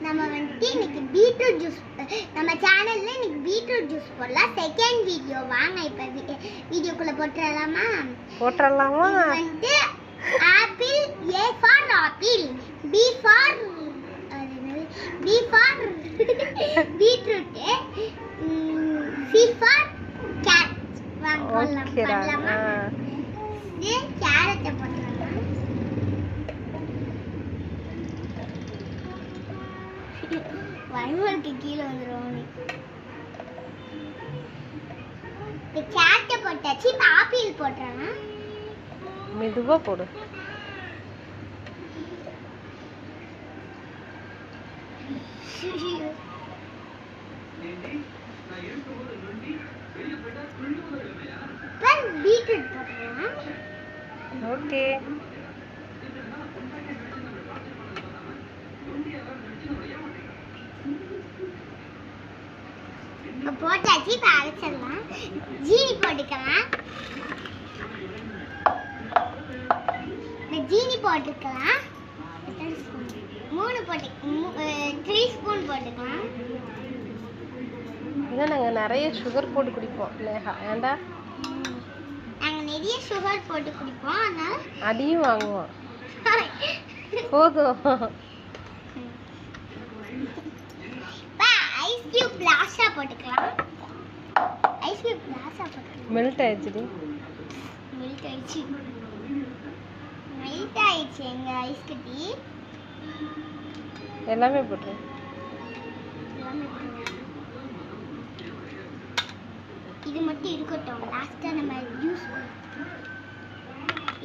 நம்ம வந்துட்டு இன்னைக்கு பீட்ரூட் ஜூஸ் நம்ம சேனல்ல இன்னைக்கு பீட்ரூட் ஜூஸ் போடலாம். செகண்ட் வீடியோ வாங்க இப்ப வீடியோக்குள்ள போட்டுறலாமா? வந்துட்டு apple, A for apple, B for beetroot, C for carrot. வாங்க போடலாமா? கேரட் போட்டுறலாம். வயலுக்கு கீழே வந்துடும். இப்போ கேரட்டை போட்டாச்சு. இப்போ ஆப்பிள் போட்டுறலாம். மெதுவா போடு. பீட்ரூட் போட்டுறலாம். ஓகே. போட்டாச்சு. இப்போ அரைச்சிடலாம். ஜீனி போட்டுக்கலாம். ஜீனி போட்டுக்கலாம். 3 ஸ்பூன் போட்டுக்கலாம். இதான் நாங்கள் நிறைய சுகர் போட்டு குடிப்போம். நேஹா ஏண்டா? நாங்கள் நிறைய சுகர் போட்டு குடிப்போம். அதனால அடியும் வாங்குவோம். போதும். ஐஸ் கியூப் லாஸ்டா போட்டுக்கலாம். ஐஸ் கியூப் லாஸ்டா போட்டுக்கலாம். மெல்ட் ஆயிடுச்சு. மெல்ட் ஆயிடுச்சு எங்க ஐஸ் கட்டி. எல்லாமே போட்டு. இது மட்டும் இருக்கட்டும். லாஸ்டா நம்ம ஜூஸ்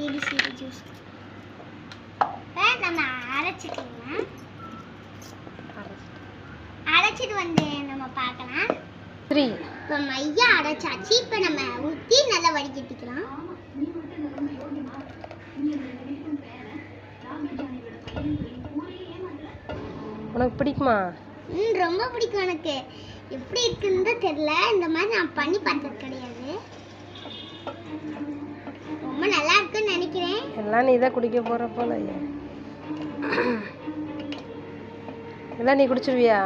ஏபிசிடி ஜூஸ் நம்ம அரைச்சிக்கலாம். அரைச்சிட்டு வந்து நம்ம பார்க்கலாம். 3 இப்போ மையா அரைச்சாச்சு. இப்போ நம்ம ஊற்றி நல்லா வடிகட்டிக்கலாம். உனக்கு பிடிக்குமா? ரொம்ப பிடிக்கும் எனக்கு. எப்படி இருக்குன்னு தெரியல. இந்த மாதிரி நான் பண்ணி பார்த்தது கிடையாது. ரொம்ப நல்லா இருக்குன்னு நினைக்கிறேன். எல்லாம் நீ தான் குடிக்க போற போல. எல்லாம் நீ குடிச்சிருவியா?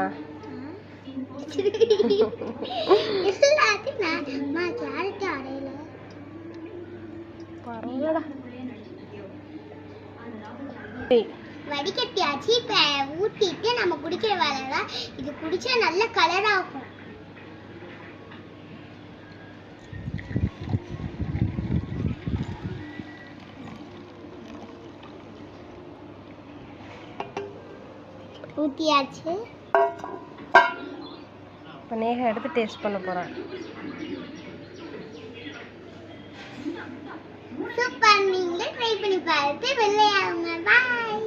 வடிகட்டியாச்சு. இப்ப ஊத்திட்டு நம்ம குடிக்கிற வேலைதான். இது குடிச்சா நல்ல கலரா இருக்கும். ஊத்தியாச்சு. இப்போ நேஹா எடுத்து டேஸ்ட் பண்ண போகிறேன். சூப்பர். நீங்களே ட்ரை பண்ணி பார்த்து வெள்ளையாகுங்க. பாய்.